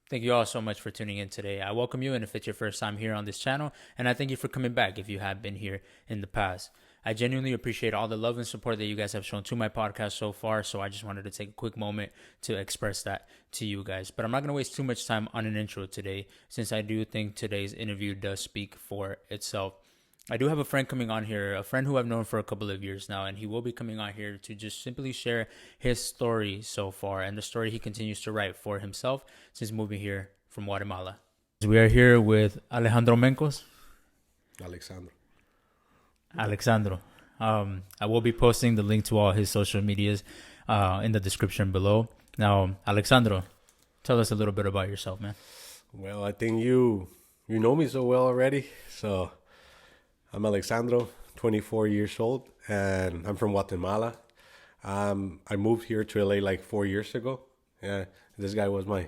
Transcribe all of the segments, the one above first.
Thank you all so much for tuning in today. I welcome you, and if it's your first time here on this channel, and I thank you for coming back if you have been here in the past. I genuinely appreciate all the love and support that you guys have shown to my podcast so far, so I just wanted to take a quick moment to express that to you guys. But I'm not going to waste too much time on an intro today, since I do think today's interview does speak for itself. I do have a friend coming on here, a friend who I've known for a couple of years now, and he will be coming on here to just simply share his story so far and the story he continues to write for himself since moving here from Guatemala. We are here with Alejandro Mencos. Alexandro. Alexandro. I will be posting the link to all his social medias in the description below. Now, Alexandro, tell us a little bit about yourself, man. Well, I think you know me so well already. So I'm Alexandro, 24 years old, and I'm from Guatemala. I moved here to LA like 4 years ago. Yeah, this guy was my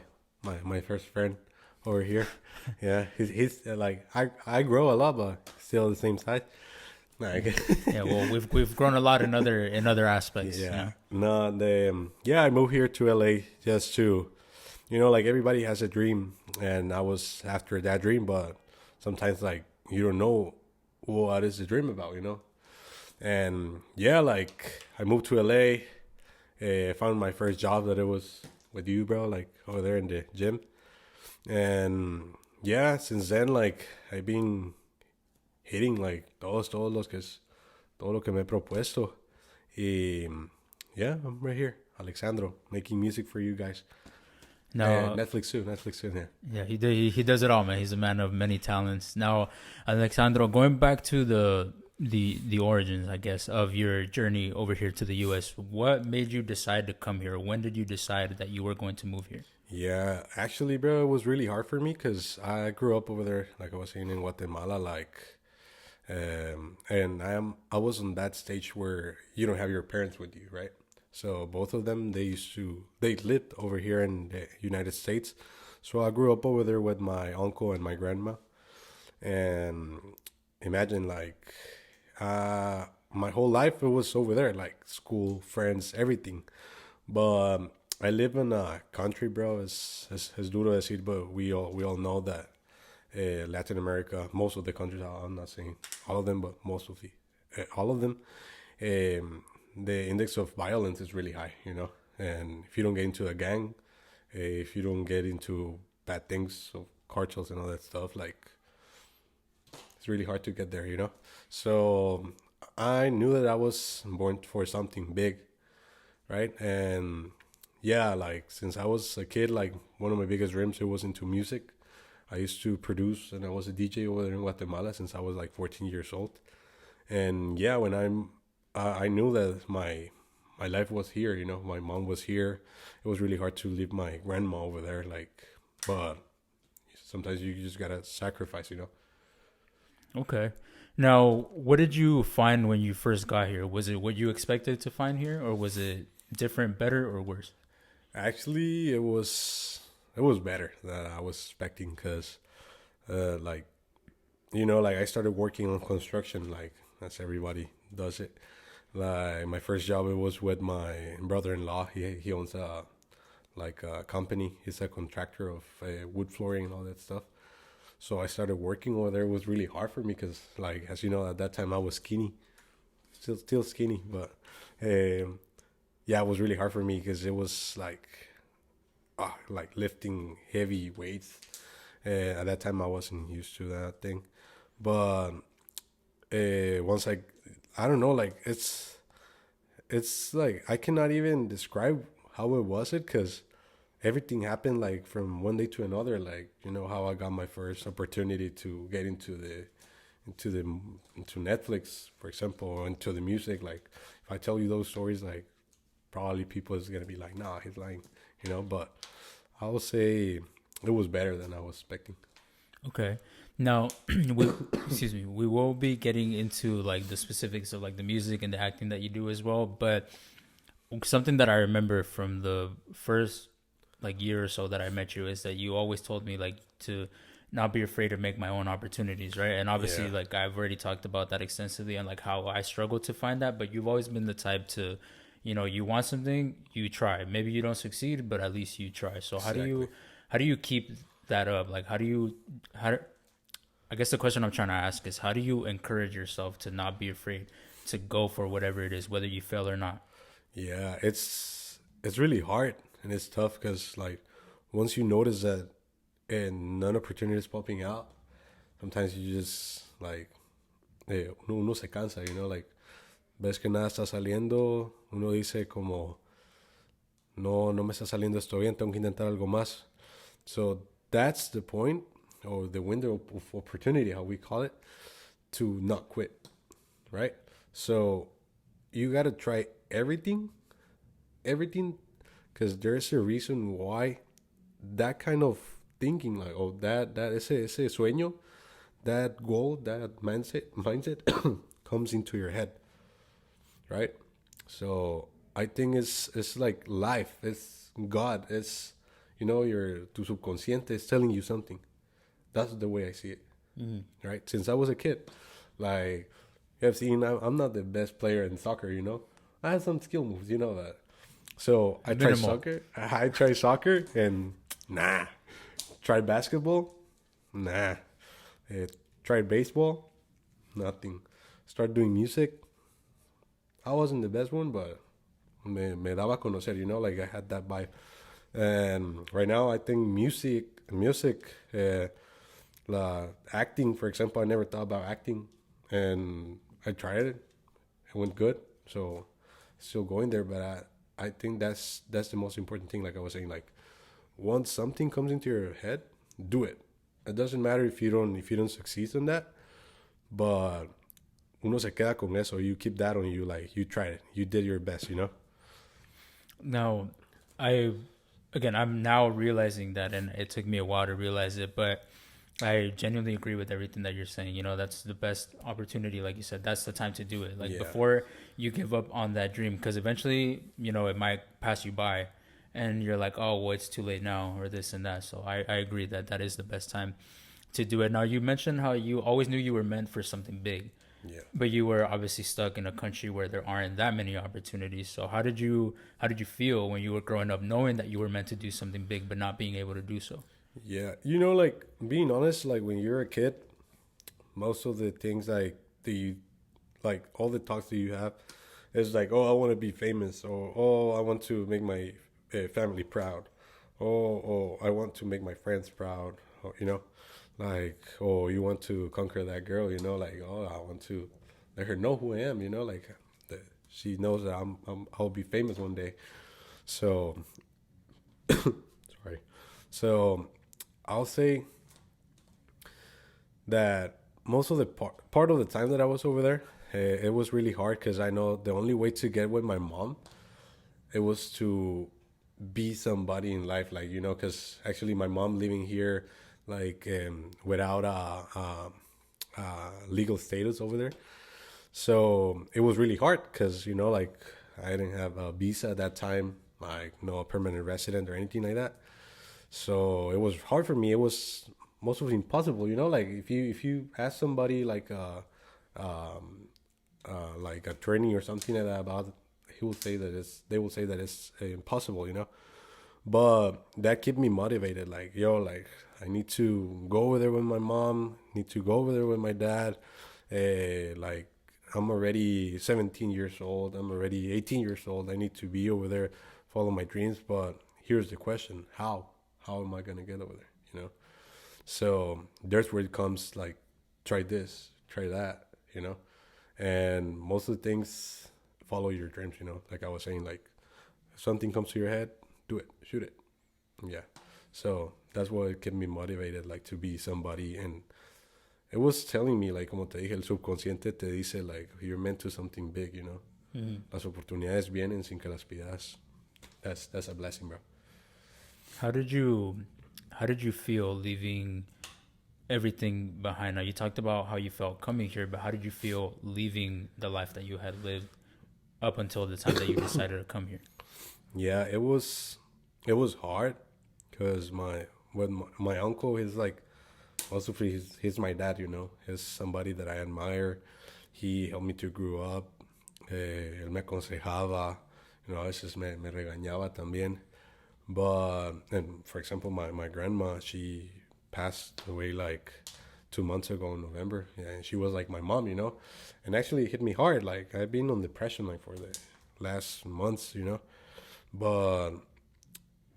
first friend over here. Yeah, he's like I grow a lot, but still the same size. Yeah, well, we've grown a lot in other aspects. Yeah, I moved here to LA just to, like everybody has a dream, and I was after that dream, but sometimes like you don't know what is the dream about, and yeah, like I moved to LA. I found my first job that it was with you, bro, like over there in the gym, and yeah, since then, like I've been hitting like todo lo que me he propuesto. Y yeah, I'm right here, Alexandro, making music for you guys. Now, Netflix soon, yeah. Yeah, he does it all, man. He's a man of many talents. Now, Alexandro, going back to the origins, I guess, of your journey over here to the U.S., what made you decide to come here? When did you decide that you were going to move here? Yeah, actually, bro, it was really hard for me because I grew up over there, like I was saying, in Guatemala, and I was on that stage where you don't have your parents with you, right? So both of them, they lived over here in the United States. So I grew up over there with my uncle and my grandma. And imagine like, my whole life it was over there, like school, friends, everything. But I live in a country, bro. Es duro decir, but we all know that Latin America, most of the countries, I'm not saying all of them, but all of them, the index of violence is really high, and if you don't get into a gang, if you don't get into bad things, so cartels and all that stuff, like it's really hard to get there, so I knew that I was born for something big, right? And yeah, like since I was a kid, like one of my biggest dreams, it was into music. I used to produce, and I was a DJ over there in Guatemala since I was like 14 years old. And yeah, when I knew that my life was here, my mom was here. It was really hard to leave my grandma over there, like, but sometimes you just gotta sacrifice, Okay. Now, what did you find when you first got here? Was it what you expected to find here, or was it different, better, or worse? Actually, it was better than I was expecting, because, like, like I started working on construction, like that's everybody does it. Like my first job, it was with my brother-in-law. He owns a company. He's a contractor of wood flooring and all that stuff. So I started working over there. It was really hard for me because, like, as you know, at that time I was skinny, still skinny, but yeah, it was really hard for me because it was like lifting heavy weights. At that time I wasn't used to that thing, but once I don't know, like it's like I cannot even describe how it was because everything happened like from one day to another. Like, how I got my first opportunity to get into Netflix, for example, or into the music. Like if I tell you those stories, like probably people is gonna be like, nah, he's lying, but I will say it was better than I was expecting. Okay. Now, we will be getting into like the specifics of like the music and the acting that you do as well. But something that I remember from the first like year or so that I met you is that you always told me like to not be afraid to make my own opportunities, right? And obviously, Yeah. like I've already talked about that extensively and like how I struggle to find that. But you've always been the type to, you want something, you try. Maybe you don't succeed, but at least you try. So Exactly. how do you keep that up? Like, I guess the question I'm trying to ask is, how do you encourage yourself to not be afraid to go for whatever it is, whether you fail or not? Yeah, it's really hard and it's tough because like once you notice that and none opportunity is popping out, sometimes you just like uno se cansa, you know, like ves que nada está saliendo, uno dice como no me está saliendo esto bien, tengo que intentar algo más. So that's the point or the window of opportunity, how we call it, to not quit, right? So you got to try everything, because there's a reason why that kind of thinking, like, oh, that ese sueño, that goal, that mindset comes into your head, right? So I think it's like life, it's God, it's, you know, your tu subconsciente is telling you something. That's the way I see it, right? Since I was a kid, like you have seen, I'm not the best player in soccer, you know. I had some skill moves, you know that. So I tried soccer. I tried soccer and nah. Tried basketball, nah. Tried baseball, nothing. Started doing music. I wasn't the best one, but me daba a conocer, you know, like I had that vibe. And right now, I think music, acting, for example, I never thought about acting, and I tried it. It went good, so still going there. But I think that's the most important thing. Like I was saying, like once something comes into your head, do it. It doesn't matter if you don't succeed in that, but uno se queda con eso. You keep that on you. Like you tried it. You did your best. You know. Now, I'm now realizing that, and it took me a while to realize it, but I genuinely agree with everything that you're saying. You know, that's the best opportunity. Like you said, that's the time to do it. Like before you give up on that dream, because eventually, you know, it might pass you by and you're like, oh, well, it's too late now or this and that. So I agree that is the best time to do it. Now, you mentioned how you always knew you were meant for something big. Yeah. But you were obviously stuck in a country where there aren't that many opportunities. So how did you feel when you were growing up, knowing that you were meant to do something big, but not being able to do so? Yeah, you know, like being honest, like when you're a kid, most of the things like like all the talks that you have is like, oh, I want to be famous, or oh, I want to make my family proud, oh, I want to make my friends proud, or, you know. Like, oh, you want to conquer that girl, you know, like, oh, I want to let her know who I am, you know, like she knows that I'll be famous one day. So, sorry. So, I'll say that most of the part of the time that I was over there, it was really hard because I know the only way to get with my mom, it was to be somebody in life, like, you know, because actually my mom living here, like without legal status over there, so it was really hard because, you know, like I didn't have a visa at that time, like no permanent resident or anything like that. So it was hard for me. It was most of it impossible, you know, like if you ask somebody like like a training or something like that about it, they will say that it's impossible, you know. But that kept me motivated. Like, yo, like I need to go over there with my mom, need to go over there with my dad. Like I'm already 17 years old. I'm already 18 years old. I need to be over there, follow my dreams. But here's the question: how am I gonna get over there? You know. So there's where it comes. Like, try this, try that. You know, and most of the things follow your dreams. You know, like I was saying, like if something comes to your head, do it, shoot it. Yeah. So that's what kept me motivated, like to be somebody. And it was telling me, like, como te dije, el subconsciente te dice, like, you're meant to something big, you know. Mm-hmm. Las oportunidades vienen sin que las pidas. That's a blessing, bro. How did you feel leaving everything behind? Now, you talked about how you felt coming here, but how did you feel leaving the life that you had lived up until the time that you decided to come here? Yeah, it was hard because my uncle is like, also he's my dad, you know. He's somebody that I admire. He helped me to grow up. Él me aconsejaba, you know, a veces me regañaba también. But, and for example, my grandma, she passed away like 2 months ago in November. Yeah, and she was like my mom, and actually it hit me hard. Like I've been on depression like for the last months, but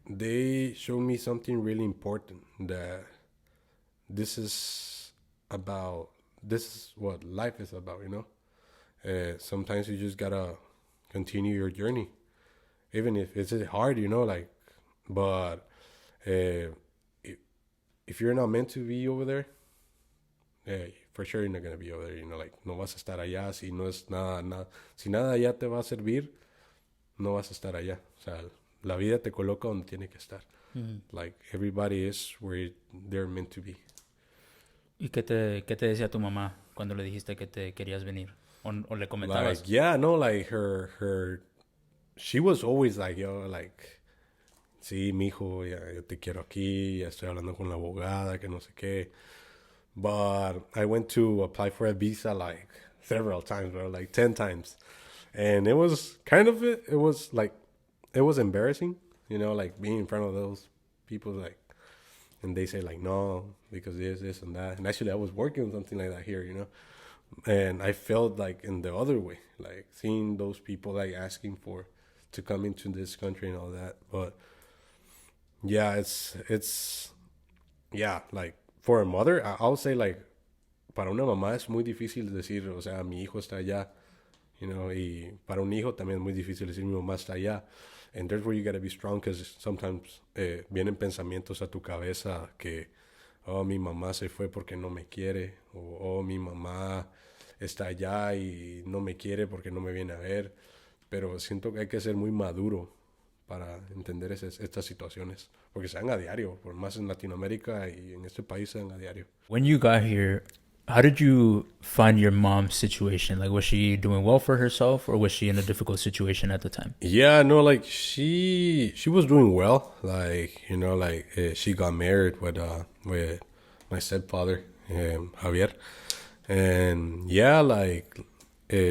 they showed me something really important, that this is about, this is what life is about, sometimes you just gotta continue your journey, even if it's hard, like, but uh, if you're not meant to be over there, for sure you're not gonna be over there, like, no vas a estar allá si no es nada, si nada allá te va a servir, no vas a estar allá. O sea, la vida te coloca donde tiene que estar. Like, everybody is where they're meant to be. ¿Y qué te decía tu mamá cuando le dijiste que te querías venir? ¿O le comentabas? Like, yeah, no, like, she was always like, like, sí, mijo, ya, yo te quiero aquí, ya estoy hablando con la abogada, que no sé qué. But I went to apply for a visa, like, several times, bro, like 10 times. And it was kind of, it was embarrassing, like, being in front of those people, like, and they say, like, no, because this and that. And actually, I was working on something like that here, and I felt like in the other way, like, seeing those people, like, asking to come into this country and all that. But yeah, it's yeah, like, for a mother, I'll say, like, para una mamá es muy difícil decir, o sea, mi hijo está allá, y para un hijo también es muy difícil decir, mi mamá está allá. And there's where you gotta be strong, because sometimes vienen pensamientos a tu cabeza que, oh, mi mamá se fue porque no me quiere, o oh, mi mamá está allá y no me quiere porque no me viene a ver. Pero siento que hay que ser muy maduro para entender estas situaciones, porque se dan a diario, por más en Latinoamérica y en este país se dan a diario. When you got here, how did you find your mom's situation? Like, was she doing well for herself, or was she in a difficult situation at the time? Yeah, no, like, she was doing well. Like, she got married with my stepfather, Javier. And yeah, like,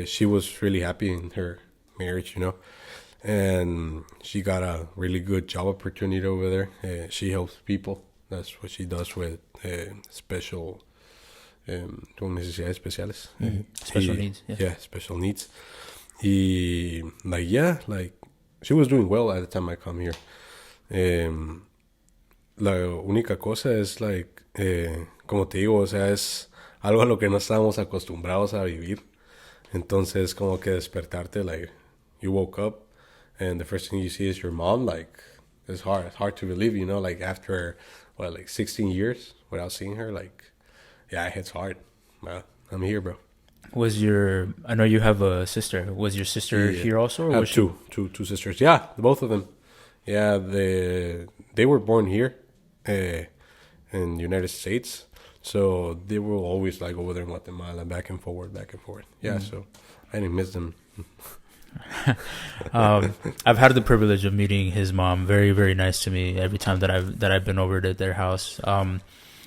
she was really happy in her marriage, and she got a really good job opportunity over there. She helps people. That's what she does with special con necesidades especiales. Special needs. Yeah, special needs. Y, like, yeah, like, she was doing well at the time I come here. La única cosa es, like, como te digo, o sea, es algo a lo que no estábamos acostumbrados a vivir. Entonces, como que despertarte, like, you woke up and the first thing you see is your mom, like, it's hard to believe, like, after, like 16 years without seeing her, like, yeah, it hits hard. Well, I'm here, bro. I know you have a sister. Was your sister here also? Or I have was two sisters. Yeah, both of them. Yeah, they were born here in the United States. So they were always, like, over there in Guatemala, back and forward. Yeah, so I didn't miss them. I've had the privilege of meeting his mom. Very, very nice to me every time that I've been over to their house.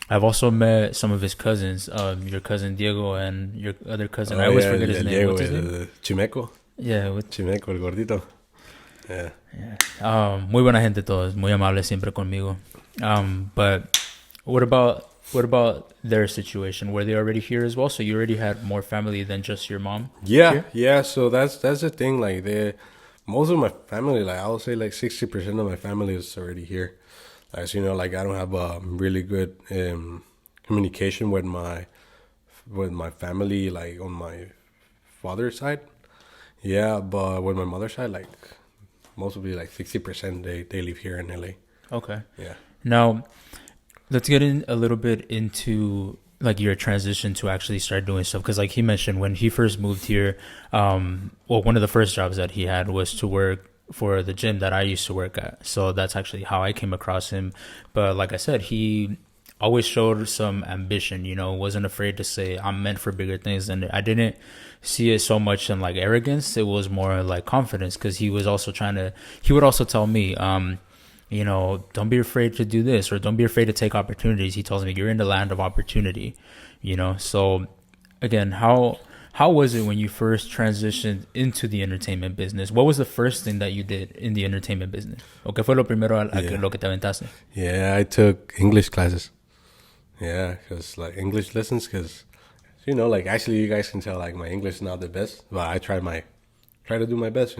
I've also met some of his cousins, your cousin Diego and your other cousin. I always forget his name. Diego, What's his name? Chimeco. Yeah, Chimeco, el gordito. Yeah. Muy buena gente todos, muy amables siempre conmigo. But what about their situation? Were they already here as well? So you already had more family than just your mom? Yeah. So that's the thing. Like, most of my family, like, I would say, like, 60% of my family is already here. As you know, like, I don't have a really good communication with my family, like, on my father's side. Yeah, but with my mother's side, like, mostly, like, 60% they live here in LA. Okay. Yeah. Now, let's get in a little bit into, like, your transition to actually start doing stuff, because, like he mentioned, when he first moved here, one of the first jobs that he had was to work for the gym that I used to work at. So that's actually how I came across him. But like I said, he always showed some ambition, wasn't afraid to say, I'm meant for bigger things. And I didn't see it so much in, like, arrogance. It was more like confidence, because he was also he would also tell me, don't be afraid to do this, or don't be afraid to take opportunities. He tells me, you're in the land of opportunity, So again, how How was it when you first transitioned into the entertainment business? What was the first thing that you did in the entertainment business? ¿O qué fue lo primero lo que te aventaste? Yeah, I took English classes. Yeah, because like English lessons, because like actually you guys can tell like my English is not the best, but I try to do my best.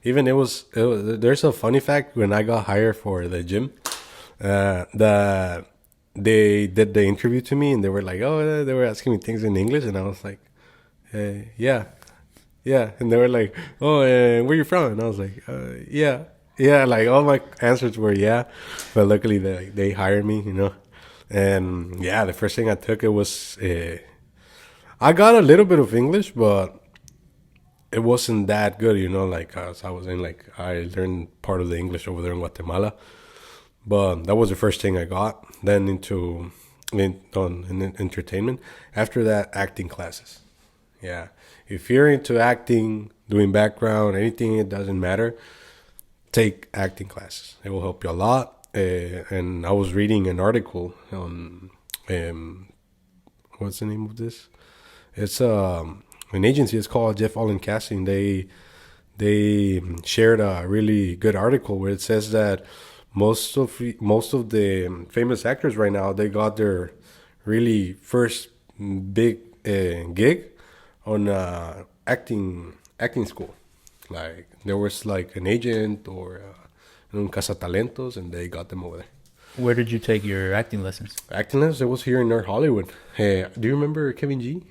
Even there's a funny fact when I got hired for the gym, they did the interview to me and they were like, oh, they were asking me things in English, and I was like, yeah, and they were like, oh, where you from? And I was like, yeah, like all my answers were yeah, but luckily they hired me, and yeah, the first thing I took it was I got a little bit of English, but it wasn't that good, like as I was in like I learned part of the English over there in Guatemala, but that was the first thing I got. Then in entertainment. After that, acting classes. Yeah, if you're into acting, doing background, anything, it doesn't matter. Take acting classes. It will help you a lot. And I was reading an article on what's the name of this? It's an agency. It's called Jeff Allen Casting. They shared a really good article where it says that most of the famous actors right now, they got their really first big gig on acting school. Like there was like an agent or un cazatalentos, and they got them over there. Where did you take your acting lessons? Acting lessons, it was here in North Hollywood. Do you remember Kevin G?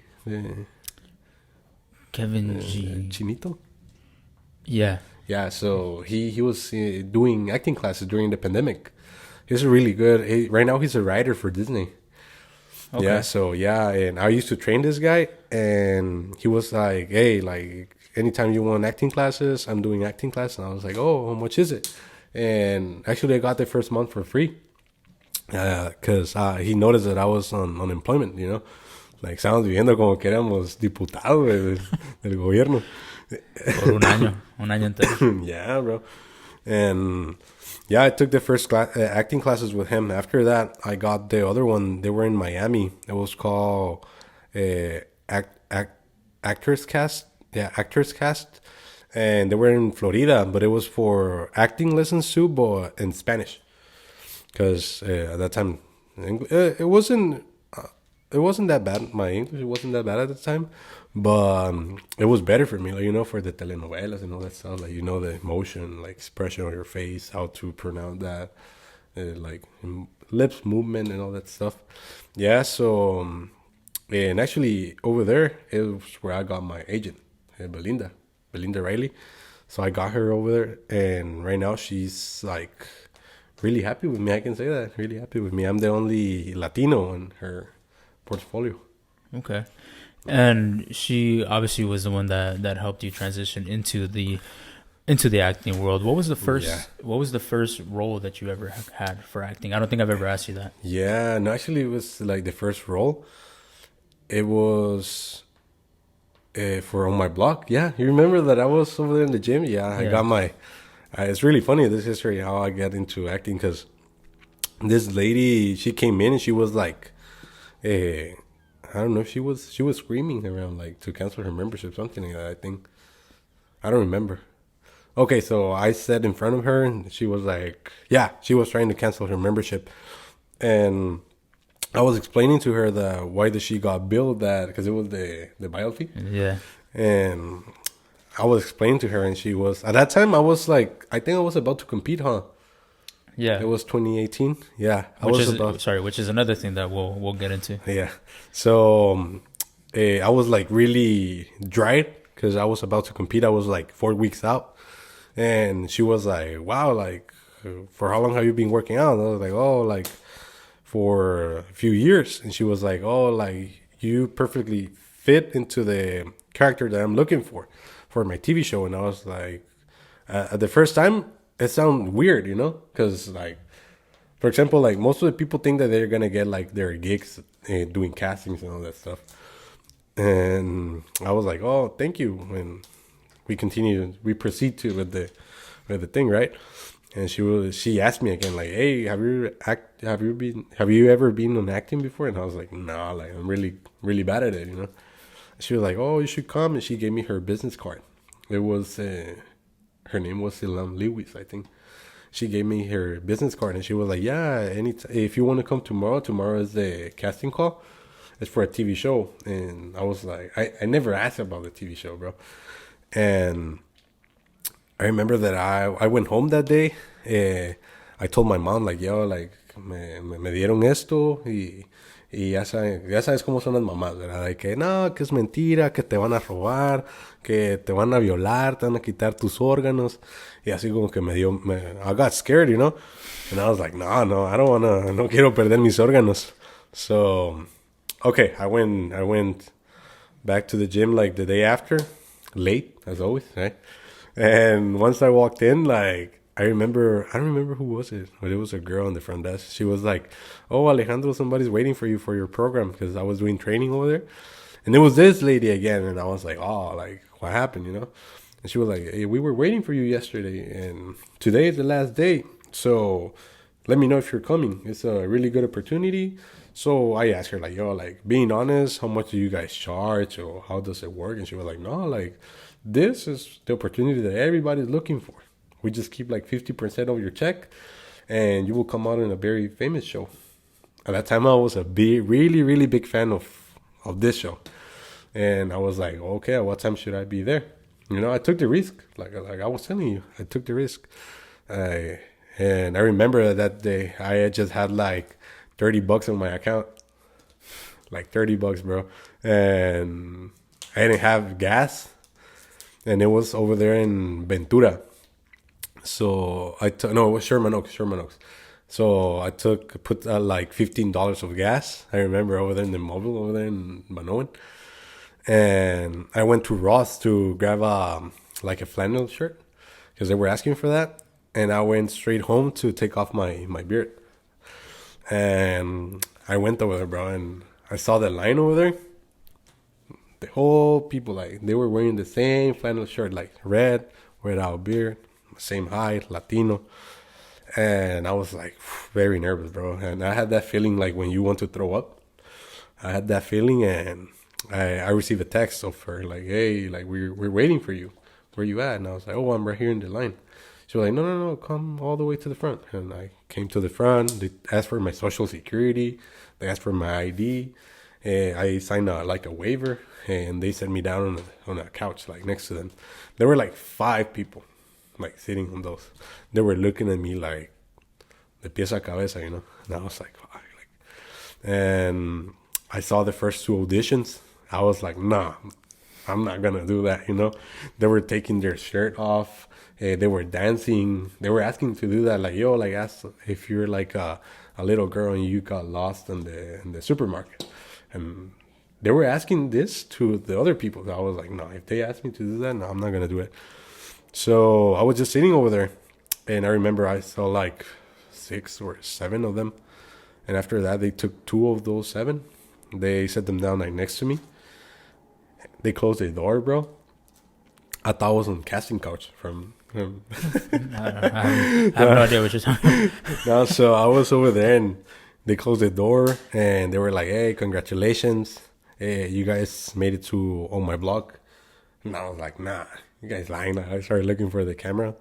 Kevin G. Chinito? Yeah. Yeah, so he was doing acting classes during the pandemic. He's really good. Right now he's a writer for Disney. Okay. Yeah, so yeah, and I used to train this guy, and he was like, hey, like anytime you want acting classes, I'm doing acting class. And I was like, oh, how much is it? And actually I got the first month for free because he noticed that I was on unemployment, Like, estábamos viviendo como que éramos diputados del gobierno. Por un año entero. Yeah, bro. And yeah, I took the first acting classes with him. After that, I got the other one. They were in Miami. It was called Actors Cast. Yeah, Actors Cast. And they were in Florida, but it was for acting lessons too, but in Spanish. Because at that time, it wasn't that bad. My English wasn't that bad at the time. But it was better for me, like, for the telenovelas and all that stuff. Like, the emotion, like expression on your face, how to pronounce that, like lips movement and all that stuff. Yeah, so, and actually over there, it was where I got my agent, Belinda Riley. So I got her over there, and right now she's like really happy with me. I can say that, really happy with me. I'm the only Latino in her portfolio. Okay. And she obviously was the one that helped you transition into the acting world. What was the first role that you ever had for acting? I don't think I've ever asked you that. Yeah, no, actually it was like the first role. It was for On My Block. Yeah, you remember that I was over there in the gym? Yeah, I got my. It's really funny, this history, how I got into acting, because this lady, she came in and she was like, I don't know if she was screaming around like to cancel her membership, something like that, I think. I don't remember. Okay, so I sat in front of her and she was like, yeah, she was trying to cancel her membership. And I was explaining to her why she got billed that, because it was the bio fee. Yeah. And I was explaining to her, and she was, at that time I was like, I think I was about to compete, huh? Yeah, it was 2018. Yeah, which is another thing that we'll get into. Yeah, so I was like really dried because I was about to compete. I was like 4 weeks out, and she was like, "Wow, like for how long have you been working out?" And I was like, "Oh, like for a few years." And she was like, "Oh, like you perfectly fit into the character that I'm looking for my TV show." And I was like, at the first time, it sounds weird, because like, for example, like most of the people think that they're gonna get like their gigs doing castings and all that stuff. And I was like, "Oh, thank you." And we proceed to with the thing, right? And she asked me again, like, "Hey, have you ever been on acting before?" And I was like, "No, like I'm really really bad at it, She was like, "Oh, you should come," and she gave me her business card. It was her name was Ilam Lewis, I think. She gave me her business card, and she was like, "Yeah, if you want to come tomorrow, tomorrow is the casting call. It's for a TV show." And I was like, I never asked about the TV show, bro. And I remember that I went home that day. I told my mom, like, yo, like, me dieron esto y ya sabes cómo son las mamás, ¿verdad? De que no, que es mentira, que te van a robar, que te van a violar, te van a quitar tus órganos. Y así como que I got scared, you know? And I was like, no, I don't wanna, no quiero perder mis órganos. So, okay, I went back to the gym like the day after, late, as always, right? And once I walked in, like, I don't remember who was it, but it was a girl on the front desk. She was like, "Oh, Alejandro, somebody's waiting for you for your program," because I was doing training over there. And it was this lady again, and I was like, "Oh, like, what happened, you know?" And she was like, "Hey, we were waiting for you yesterday, and today is the last day. So let me know if you're coming. It's a really good opportunity." So I asked her, like, "Yo, like, being honest, how much do you guys charge, or how does it work?" And she was like, "No, like, this is the opportunity that everybody's looking for. We just keep like 50% of your check, and you will come out in a very famous show." At that time, I was a really, really big fan of this show. And I was like, okay, at what time should I be there? You know, I took the risk. Like I was telling you, I took the risk. And I remember that day, I had just had like $30 on my account. Like $30, bro. And I didn't have gas. And it was over there in Ventura. So it was Sherman Oaks. So I put like $15 of gas. I remember over there in the mobile over there in Manoan. And I went to Ross to grab like a flannel shirt because they were asking for that. And I went straight home to take off my beard. And I went over there, bro, and I saw the line over there. The whole people, like, they were wearing the same flannel shirt, like red, without beard, same height, Latino. And I was like very nervous, bro. And I had that feeling like when you want to throw up. I had that feeling, and I received a text of her like, "Hey, like we're waiting for you. Where you at?" And I was like, "Oh, I'm right here in the line." She was like, "No, come all the way to the front." And I came to the front. They asked for my social security. They asked for my ID. I signed like a waiver, and they set me down on a couch like next to them. There were like 5 people, like sitting on those. They were looking at me like de pies a cabeza, you know. And I was like, fuck. And I saw the first 2 auditions. I was like, nah, I'm not gonna do that, you know. They were taking their shirt off. They were dancing. They were asking to do that, like, yo, like, ask if you're like a little girl and you got lost in the supermarket. And they were asking this to the other people. I was like, no, if they ask me to do that, no, I'm not gonna do it. So I was just sitting over there, and I remember I saw like 6 or 7 of them. And after that, they took 2 of those 7. They set them down like next to me. They closed the door, bro. I thought I was on casting couch from I have no idea what you're talking about. No, so I was over there, and they closed the door, and they were like, "Hey, congratulations. Hey, you guys made it to On My Block." And I was like, "Nah, you guys lying." I started looking for the camera.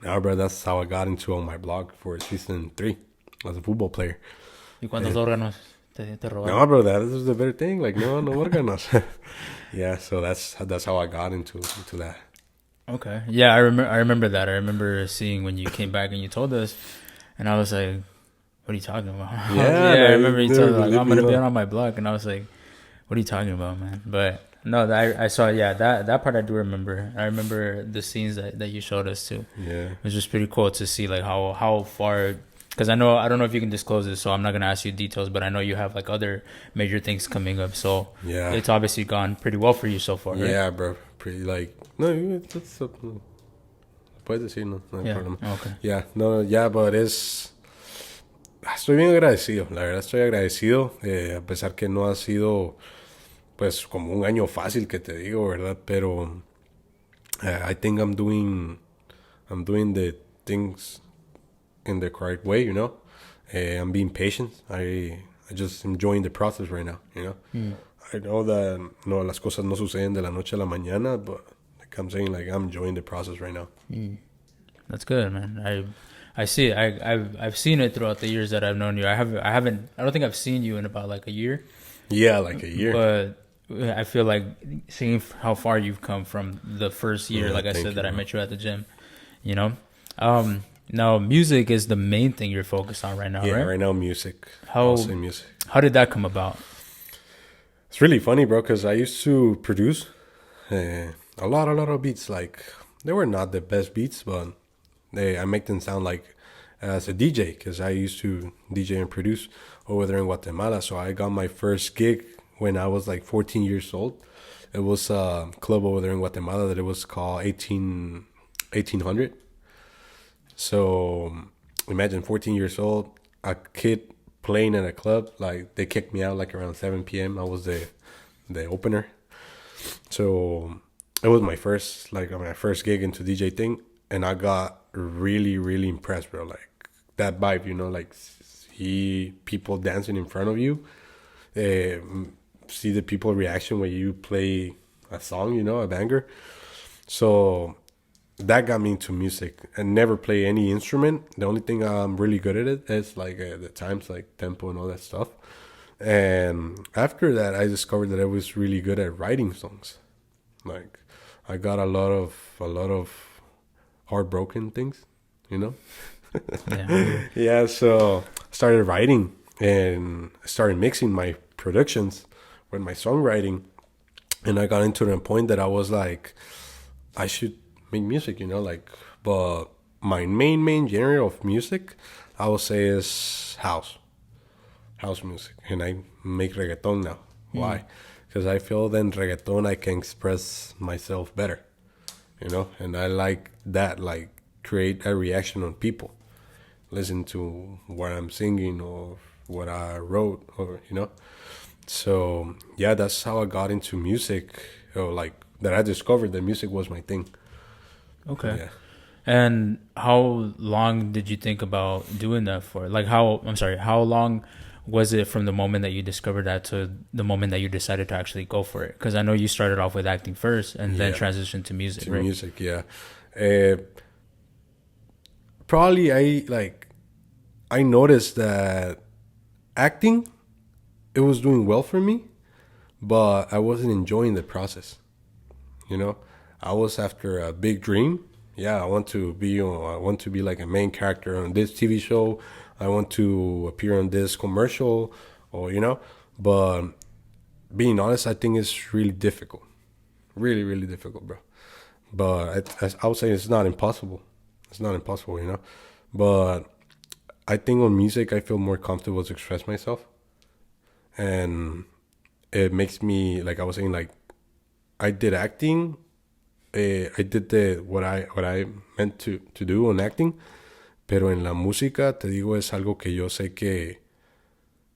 Nah, bro, that's how I got into On My Block for season 3 as a football player. ¿Y cuántos órganos te robaron? No, bro, that is the better thing. Like, no órganos. Yeah, so that's how I got into that. Okay. Yeah, I remember that. I remember seeing when you came back and you told us, and I was like, "What are you talking about?" Yeah, I remember you told me, like, "I'm gonna be know. on my block," and I was like, "What are you talking about, man?" But no, I saw. Yeah, that part I do remember. I remember the scenes that you showed us too. Yeah, it was just pretty cool to see like how far. Because I don't know if you can disclose this, so I'm not gonna ask you details. But I know you have like other major things coming up, so yeah, it's obviously gone pretty well for you so far, right? Yeah, bro. Pretty like no, it's puedes decir no hay problema. Okay. Yeah, no, yeah, but estoy bien agradecido. La verdad estoy agradecido, a pesar que no ha sido pues como un año fácil que te digo, verdad. Pero I think I'm doing the things in the correct way, you know. I'm being patient. I just enjoying the process right now, you know. I know that no, las cosas no suceden de la noche a la mañana, but like I'm saying, like I'm enjoying the process right now. That's good, man. I see it. I've seen it throughout the years that I've known you. I don't think I've seen you in about like a year. Yeah, like a year. But I feel like seeing how far you've come from the first year, like I said, that I met you at the gym, you know? Now music is the main thing you're focused on right now, Yeah, right? right now music. How Music. How did that come about? It's really funny, bro, because I used to produce a lot of beats. Like, they were not the best beats, but I make them sound like as a DJ, because I used to DJ and produce over there in Guatemala. So I got my first gig when I was like 14 years old. It was a club over there in Guatemala that it was called 1800. So imagine 14 years old, a kid playing at a club. Like, they kicked me out like around 7 p.m. I was the opener. So it was my first gig into DJ thing, and I got really impressed, bro. Like, that vibe, you know, like see people dancing in front of you, see the people reaction when you play a song, you know, a banger. So that got me into music. I never play any instrument. The only thing I'm really good at it is like the times, like tempo and all that stuff. And after that, I discovered that I was really good at writing songs. Like, I got a lot of heartbroken things, you know. Yeah. So I started writing and started mixing my productions with my songwriting, and I got into the point that I was like, I should make music, you know, like. But my main genre of music, I would say, is house music, and I make reggaeton now. Why? Because I feel that in reggaeton I can express myself better, you know, and I like that, like, create a reaction on people, listen to what I'm singing or what I wrote, or, you know. So yeah, that's how I got into music, or like that I discovered that music was my thing. Okay. Yeah. And how long did you think about doing that for? Like, how long was it from the moment that you discovered that to the moment that you decided to actually go for it? Because I know you started off with acting first and then transitioned to music, right? Music, yeah. Probably I noticed that acting, it was doing well for me, but I wasn't enjoying the process. You know, I was after a big dream. Yeah, I want to be like a main character on this TV show. I want to appear on this commercial, or, you know. But being honest, I think it's really difficult, really difficult, bro. But I would say it's not impossible. It's not impossible, you know. But I think on music, I feel more comfortable to express myself, and it makes me, like I was saying, like, I did acting. I did what I meant to do on acting, pero en la música, te digo, es algo que yo sé que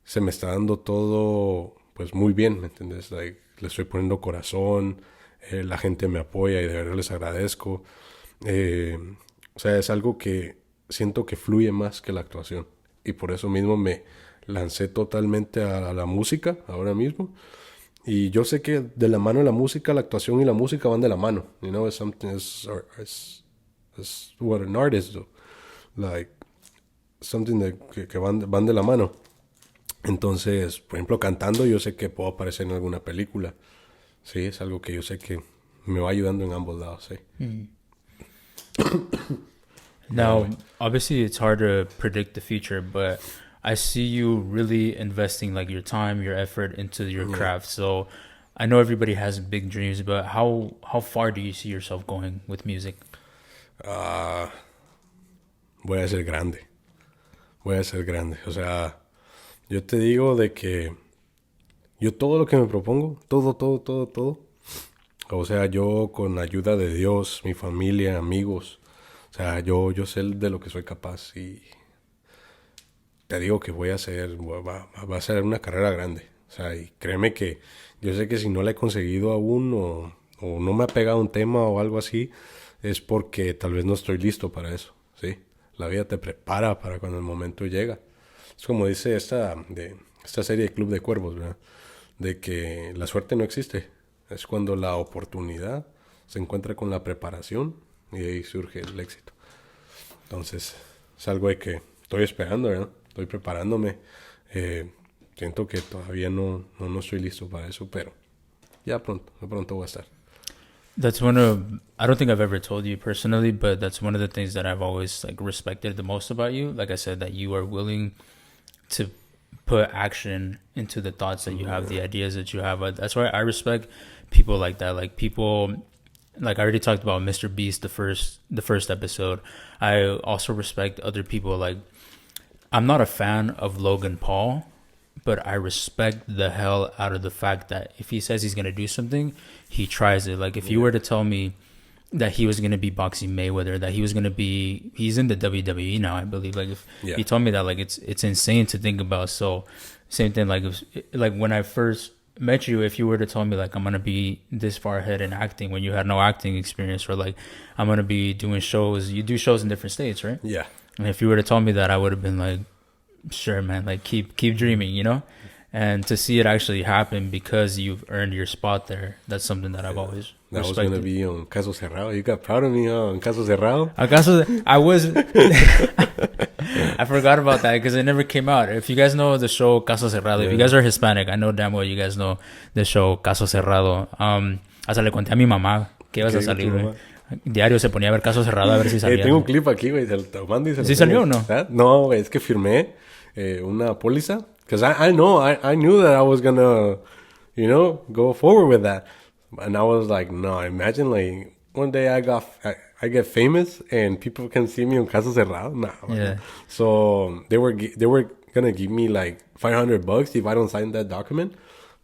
se me está dando todo, pues, muy bien, ¿me entiendes? Like, le estoy poniendo corazón, la gente me apoya y de verdad les agradezco. O sea, es algo que siento que fluye más que la actuación, y por eso mismo me lancé totalmente a la música ahora mismo. Y yo sé que de la mano de la música, la actuación y la música van de la mano. You know, it's something, it's what an artist do. Like, something que van de la mano. Entonces, por ejemplo, cantando, yo sé que puedo aparecer en alguna película. Sí, es algo que yo sé que me va ayudando en ambos lados, sí. Now, obviously, it's hard to predict the future, but I see you really investing like your time, your effort into your craft. So I know everybody has big dreams, but how far do you see yourself going with music? Voy a ser grande. O sea, yo te digo de que yo todo lo que me propongo, todo. O sea, yo con la ayuda de Dios, mi familia, amigos, o sea, yo sé de lo que soy capaz, y te digo que va a ser una carrera grande. O sea, y créeme que yo sé que si no la he conseguido aún, o no me ha pegado un tema o algo así, es porque tal vez no estoy listo para eso, ¿sí? La vida te prepara para cuando el momento llega. Es como dice esta serie de Club de Cuervos, ¿verdad? de que la suerte no existe. Es cuando la oportunidad se encuentra con la preparación y ahí surge el éxito. Entonces, es algo de que estoy esperando, ¿verdad? Estoy preparándome. Siento que todavía no estoy listo para eso, pero ya pronto voy a estar. That's one of, I don't think I've ever told you personally, but that's one of the things that I've always like respected the most about you. Like I said, that you are willing to put action into the thoughts that you have, the ideas that you have. That's why I respect people like that. Like people, like I already talked about Mr. Beast, the first episode. I also respect other people. Like I'm not a fan of Logan Paul, but I respect the hell out of the fact that if he says he's going to do something, he tries it. Like if you were to tell me that he was going to be boxing Mayweather, that he was going to be, he's in the WWE now, I believe. Like if he told me that, like it's insane to think about. So same thing, like like when I first met you, if you were to tell me like I'm going to be this far ahead in acting when you had no acting experience, or like I'm going to be doing shows, you do shows in different states, right? Yeah. And if you were to tell me that, I would have been like, sure, man, like keep dreaming, you know? And to see it actually happen because you've earned your spot there, that's something that I've always That was respected. going to be on Caso Cerrado. You got proud of me on Caso Cerrado? I was I forgot about that because it never came out. If you guys know the show Caso Cerrado, if you guys are Hispanic, I know damn well you guys know the show Caso Cerrado. Hasta le conté a mi mamá que ibas a salir, güey. Diario se ponía a ver Caso Cerrado a ver si salía. Tengo un clip aquí, güey, te lo mando y se lo ¿Sí salió o no? No, güey, es que firmé una póliza. Because I knew that I was going to, go forward with that. And I was like, no, imagine like one day I get famous and people can see me on Caso Cerrado. Nah. Yeah. So they were going to give me like $500 if I don't sign that document.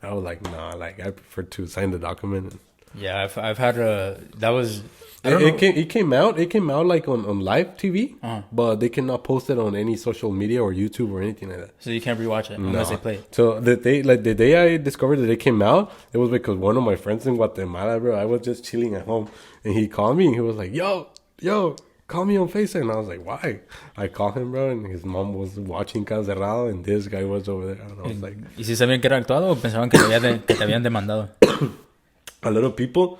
I was like, nah, like I prefer to sign the document. Yeah, I've had that was... It came out like on live TV, but they cannot post it on any social media or YouTube or anything like that. So you can't rewatch it unless they play it. So the day I discovered that it came out, it was because one of my friends in Guatemala, bro, I was just chilling at home and he called me and he was like, yo, call me on FaceTime. And I was like, why? I called him, bro, and his mom was watching Caso Cerrado and this guy was over there. And I was like... ¿Y si sabían que era actuado o pensaban que te habían demandado? A lot of people...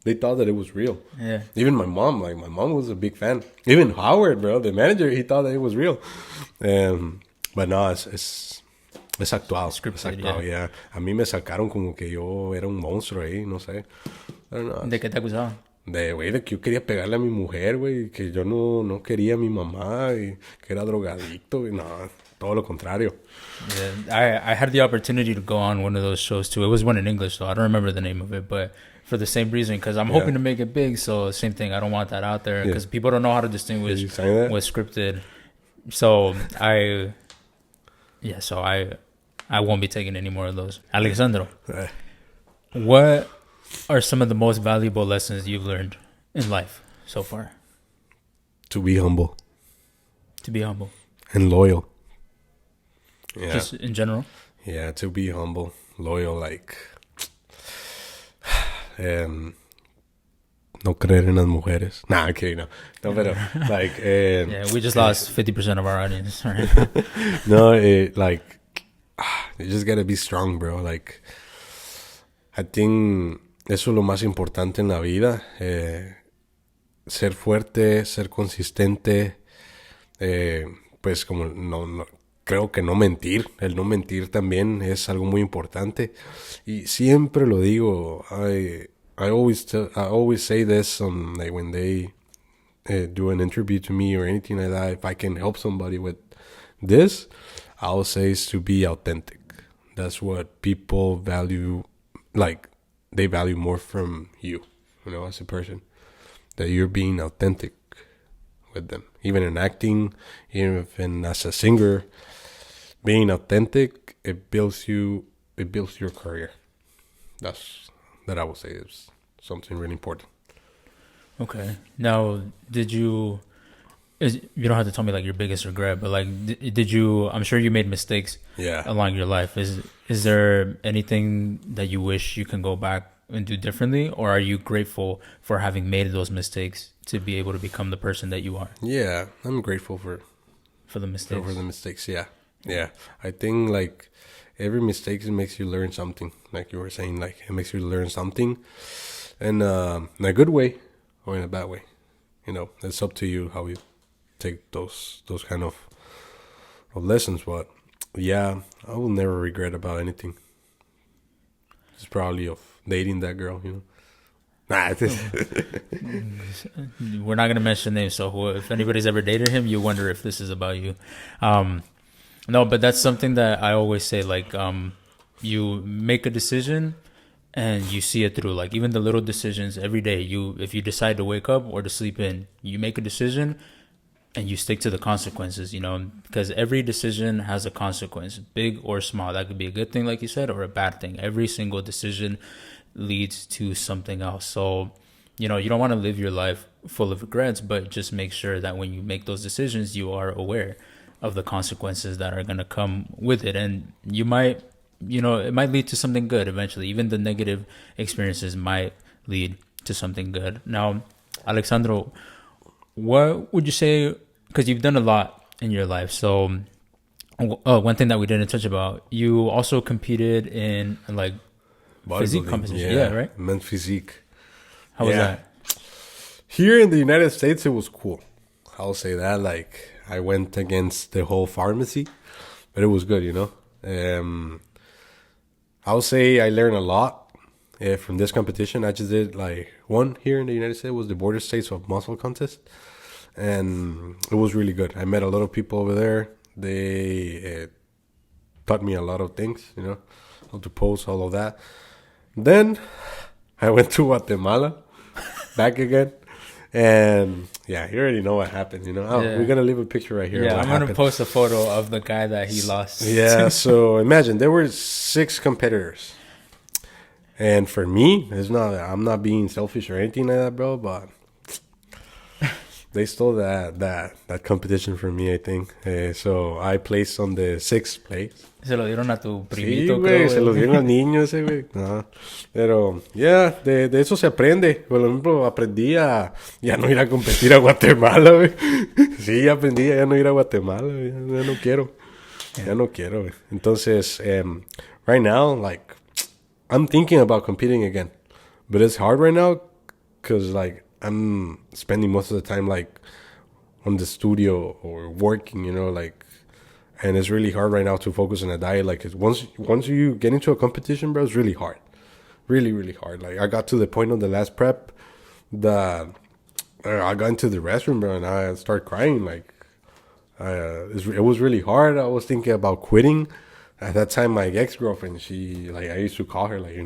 They thought that it was real. Yeah. Even my mom was a big fan. Even Howard, bro, the manager, he thought that it was real. But no, es actuado. Scripted, es actuado, yeah. A mí me sacaron como que yo era un monstruo ahí, no sé. ¿De qué te acusaban? De que yo quería pegarle a mi mujer, güey. Que yo no quería a mi mamá y que era drogadicto. Y no, todo lo contrario. Yeah, I had the opportunity to go on one of those shows too. It was one in English, so I don't remember the name of it, but... For the same reason, because I'm hoping to make it big. So same thing. I don't want that out there because people don't know how to distinguish what's scripted. So I won't be taking any more of those. Alexandro, what are some of the most valuable lessons you've learned in life so far? To be humble. To be humble. And loyal. Yeah. Just in general? Yeah, to be humble, loyal, like... no creer en las mujeres. Nah, okay, no, pero like yeah, we just lost 50% of our audience. Right? No, like you just gotta be strong, bro. Like I think eso es lo más importante en la vida. Ser fuerte, ser consistente. Pues como no creo que no mentir. El no mentir también es algo muy importante. Y siempre lo digo. I always say this like when they do an interview to me or anything like that. If I can help somebody with this, I'll say is to be authentic. That's what people value. Like they value more from you, as a person. That you're being authentic with them. Even in acting, even as a singer. Being authentic, it builds your career. That I would say is something really important. Okay. Now, you don't have to tell me like your biggest regret, but like, did you? I'm sure you made mistakes. Along your life. Is there anything that you wish you can go back and do differently, or are you grateful for having made those mistakes to be able to become the person that you are? Yeah, I'm grateful for the mistakes. For the mistakes, yeah. I think like every mistake makes you learn something. Like you were saying, like it makes you learn something, and in a good way or in a bad way. It's up to you how you take those kind of lessons. But yeah, I will never regret about anything. It's probably of dating that girl. Nah, we're not gonna mention names, so if anybody's ever dated him, you wonder if this is about you. No, but that's something that I always say. Like, you make a decision and you see it through. Like even the little decisions every day. If you decide to wake up or to sleep in, you make a decision and you stick to the consequences. Because every decision has a consequence, big or small. That could be a good thing, like you said, or a bad thing. Every single decision leads to something else. So, you don't want to live your life full of regrets, but just make sure that when you make those decisions, you are aware of the consequences that are going to come with it. And it might lead to something good eventually. Even the negative experiences might lead to something good. Now, Alexandro, what would you say, because you've done a lot in your life. So one thing that we didn't touch about, you also competed in like physique competition. Yeah, right? Men's physique. How was that? Here in the United States, it was cool. I'll say that. Like, I went against the whole pharmacy, but it was good, I'll say I learned a lot from this competition. I just did like one here in the United States. Was the Border States of Muscle Contest, and it was really good. I met a lot of people over there. They taught me a lot of things, how to pose, all of that. Then I went to Guatemala, back again. And yeah, you already know what happened, We're going to leave a picture right here. Yeah, I'm going to post a photo of the guy that he lost. Yeah, so imagine there were 6 competitors. And for me, I'm not being selfish or anything like that, bro, but they stole that competition from me, I think. So I placed on the 6th place. Se lo dieron a tu primito, sí, güey, se lo dieron al niño ese, güey. No. Pero, de eso se aprende. Por ejemplo, aprendí a ya no ir a competir a Guatemala, güey. Sí, aprendí a ya no ir a Guatemala, güey. Ya no quiero. Ya no quiero, güey. Entonces, right now, like, I'm thinking about competing again. But it's hard right now because, like, I'm spending most of the time, like, on the studio or working, and it's really hard right now to focus on a diet. Like, once you get into a competition, bro, it's really hard. Really, really hard. Like, I got to the point on the last prep that I got into the restroom, bro, and I started crying. Like, it was really hard. I was thinking about quitting. At that time, my ex-girlfriend, she, like, I used to call her, like,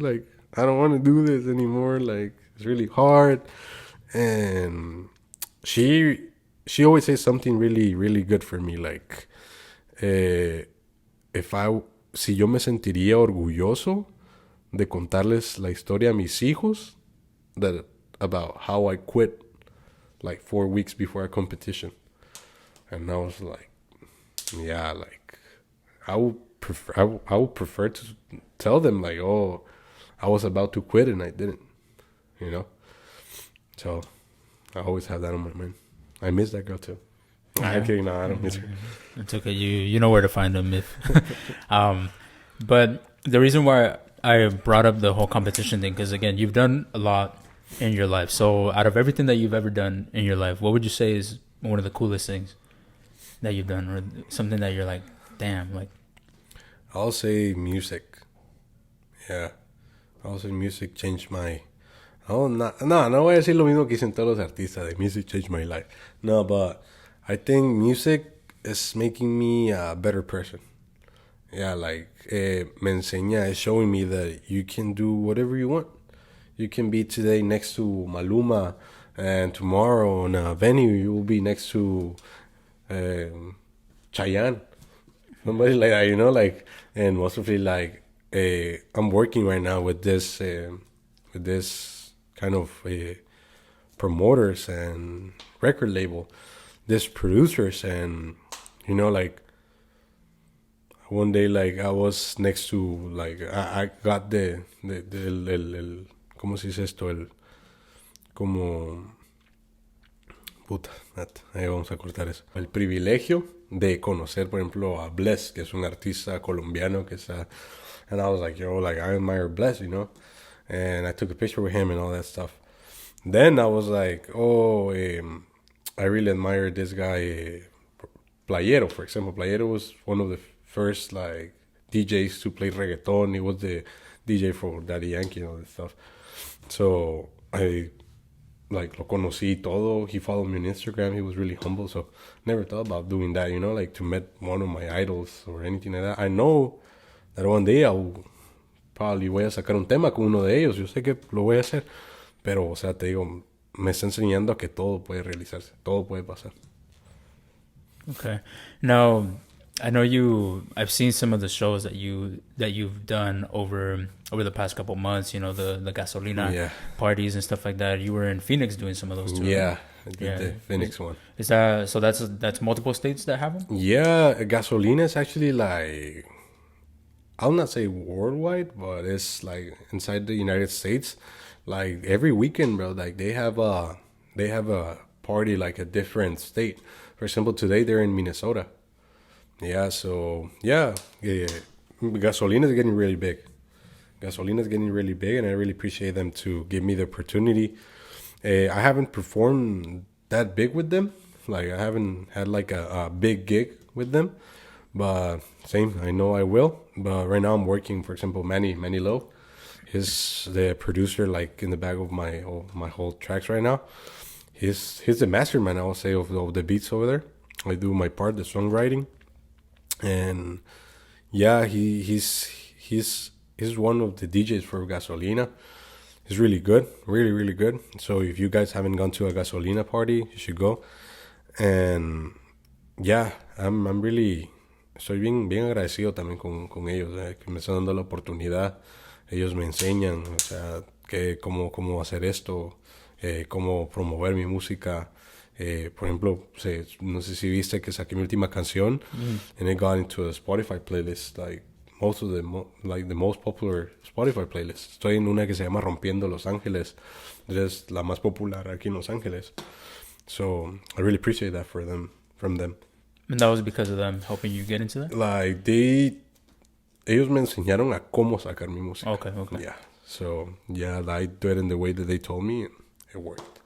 like, I don't want to do this anymore. Like, it's really hard. And she always says something really, really good for me. Like, si yo me sentiría orgulloso de contarles la historia a mis hijos about how I quit like 4 weeks before a competition. And I was like, yeah, like I would prefer to tell them like, oh, I was about to quit and I didn't, So I always have that on my mind. I miss that girl too. I'm kidding. No, I don't miss her. It's okay. You know where to find them if. But the reason why I brought up the whole competition thing, because again, you've done a lot in your life. So out of everything that you've ever done in your life, what would you say is one of the coolest things that you've done, or something that you're like, damn, like? I'll say music. Yeah, I'll say music changed my. No voy a decir lo mismo que dicen todos los artistas de music changed my life. No, but I think music is making me a better person. Yeah, like, me enseña, is showing me that you can do whatever you want. You can be today next to Maluma, and tomorrow in a venue you will be next to Chayanne. Somebody like that, like, and mostly like, I'm working right now with this kind of promoters and record label, this producers, and like one day, like I was next to, like I got el ¿cómo se dice esto? Puta, ahí vamos a cortar eso. El privilegio de conocer, por ejemplo, a Bless, que es un artista colombiano que está, and I was like, yo, like, I admire Bless, you know, and I took a picture with him and all that stuff. Then I was like, oh, I really admire this guy, Playero, for example. Playero was one of the first, like, DJs to play reggaeton. He was the DJ for Daddy Yankee and all that stuff. So I, like, lo conocí todo. He followed me on Instagram. He was really humble. So never thought about doing that, you know, like to meet one of my idols or anything like that. I know that one day I'll probably voy a sacar un tema con uno de ellos. Yo sé que lo voy a hacer. Pero, o sea, te digo, me está enseñando a que todo puede realizarse. Todo puede pasar. Okay. Now, I know I've seen some of the shows that you've done over the past couple months, you know, the Gasolina parties and stuff like that. You were in Phoenix doing some of those too. Yeah, I did the Phoenix one. Is that so? That's multiple states that have them? Yeah, Gasolina is actually like, I'll not say worldwide, but it's like inside the United States. Like every weekend, bro, like they have a party like a different state. For example, today they're in Minnesota. Yeah, so yeah. Gasolina is getting really big. Gasolina is getting really big, and I really appreciate them to give me the opportunity. I haven't performed that big with them. Like I haven't had like a big gig with them, but same. I know I will. But right now I'm working. For example, Manny Low. He's the producer, like in the back of my whole tracks right now. He's the mastermind, I will say, of the beats over there. I do my part, the songwriting, and yeah, he's one of the DJs for Gasolina. He's really good, really good. So if you guys haven't gone to a Gasolina party, you should go. And yeah, I'm really estoy bien agradecido también con ellos, que me están dando la oportunidad. Ellos me enseñan, o sea, que cómo hacer esto. Cómo promover mi música. Por ejemplo, no sé si viste que saqué mi última canción, and it got into a Spotify playlist, like most of the the most popular Spotify playlist. Estoy en una que se llama Rompiendo Los Ángeles. Es la más popular aquí en Los Ángeles. So I really appreciate that from them. And that was because of them helping you get into that? Like ellos me enseñaron a cómo sacar mi música. Okay. Yeah. So yeah, I do it in the way that they told me. It worked.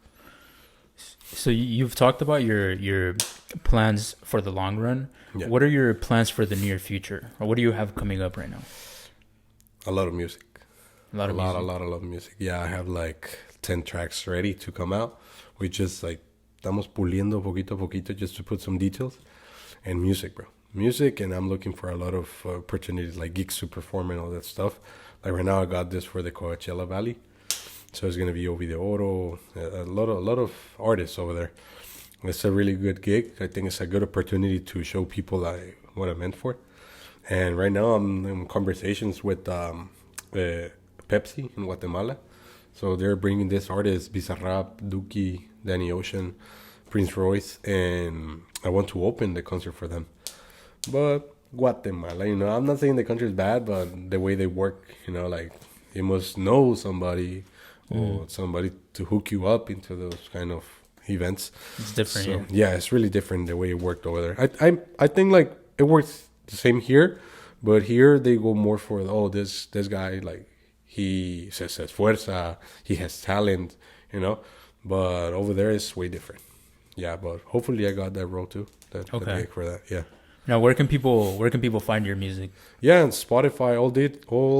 So you've talked about your plans for the long run. Yeah. What are your plans for the near future? Or what do you have coming up right now? A lot of music. A lot of music. Yeah, I have like 10 tracks ready to come out. We just like estamos puliendo poquito a poquito just to put some details. And music, bro. Music, and I'm looking for a lot of opportunities, like gigs to perform and all that stuff. Like right now I got this for the Coachella Valley. So it's gonna be Ovi de Oro, a lot of artists over there. It's a really good gig. I think it's a good opportunity to show people like what I'm meant for. And right now I'm in conversations with Pepsi in Guatemala. So they're bringing this artist, Bizarrap, Duki, Danny Ocean, Prince Royce, and I want to open the concert for them. But Guatemala, you know, I'm not saying the country is bad, but the way they work, you know, like you must know somebody or somebody to hook you up into those kind of events. It's different. So, yeah, it's really different the way it worked over there. I think like it works the same here, but here they go more for this guy, like he says fuerza, he has talent, you know. But over there it's way different. Yeah, but hopefully I got that role too. That gig for that. Yeah. Now, where can people find your music? Yeah, and Spotify, all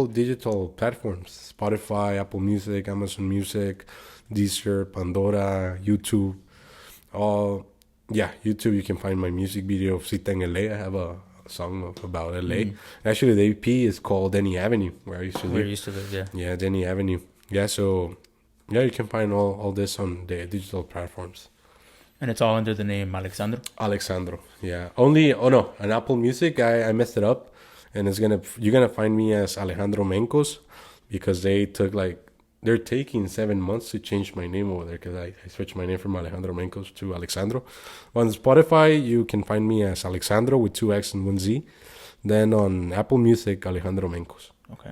digital platforms. Spotify, Apple Music, Amazon Music, Deezer, Pandora, YouTube. YouTube, you can find my music video of Cita en LA. I have a song about LA. Actually, the EP is called Denny Avenue, where I used to live. Yeah. Yeah, Denny Avenue. Yeah, so yeah, you can find all this on the digital platforms. And it's all under the name Alexandro? Alexandro, yeah. On Apple Music, I messed it up. And you're gonna find me as Alejandro Mencos, because they're taking 7 months to change my name over there, because I switched my name from Alejandro Mencos to Alexandro. On Spotify, you can find me as Alexandro with 2 X and 1 Z. Then on Apple Music, Alejandro Mencos. Okay.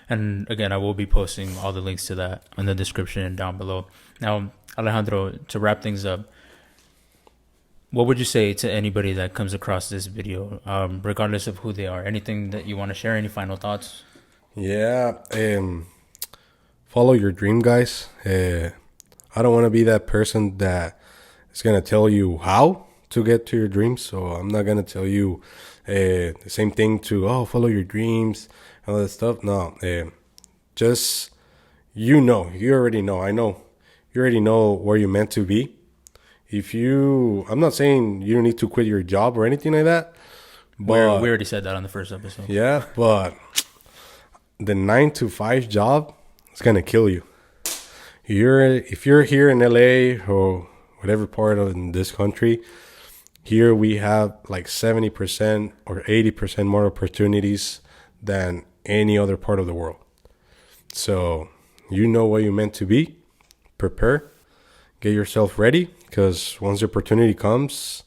And again, I will be posting all the links to that in the description and down below. Now, Alejandro, to wrap things up, What would you say to anybody that comes across this video, regardless of who they are? Anything that you want to share? Any final thoughts? Yeah, follow your dream, guys. I don't want to be that person that is gonna tell you how to get to your dreams. So I'm not gonna tell you the same thing to follow your dreams and all that stuff. No, just you already know. I know you already know where you're meant to be. I'm not saying you don't need to quit your job or anything like that. But we already said that on the first episode. Yeah, but the 9 to 5 job is gonna kill you. If you're here in LA or whatever part of this country, here we have like 70% or 80% more opportunities than any other part of the world. So you know what you're meant to be. Prepare, get yourself ready, because once the opportunity comes,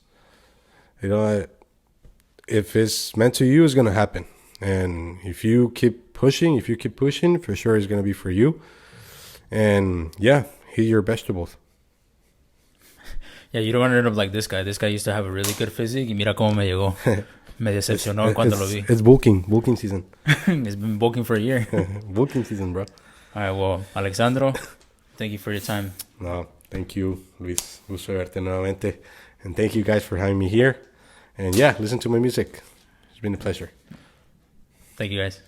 if it's meant to you, it's gonna happen. And if you keep pushing, for sure it's gonna be for you. And yeah, eat your vegetables. Yeah, you don't want to end up like this guy. This guy used to have a really good physique. Y mira cómo me llegó. Me decepcionó cuando lo vi. It's bulking season. It's been bulking for a year. Bulking season, bro. All right, well, Alexandro, thank you for your time. No, thank you, Luis. Gusto verte nuevamente. And thank you guys for having me here. And yeah, listen to my music. It's been a pleasure. Thank you, guys.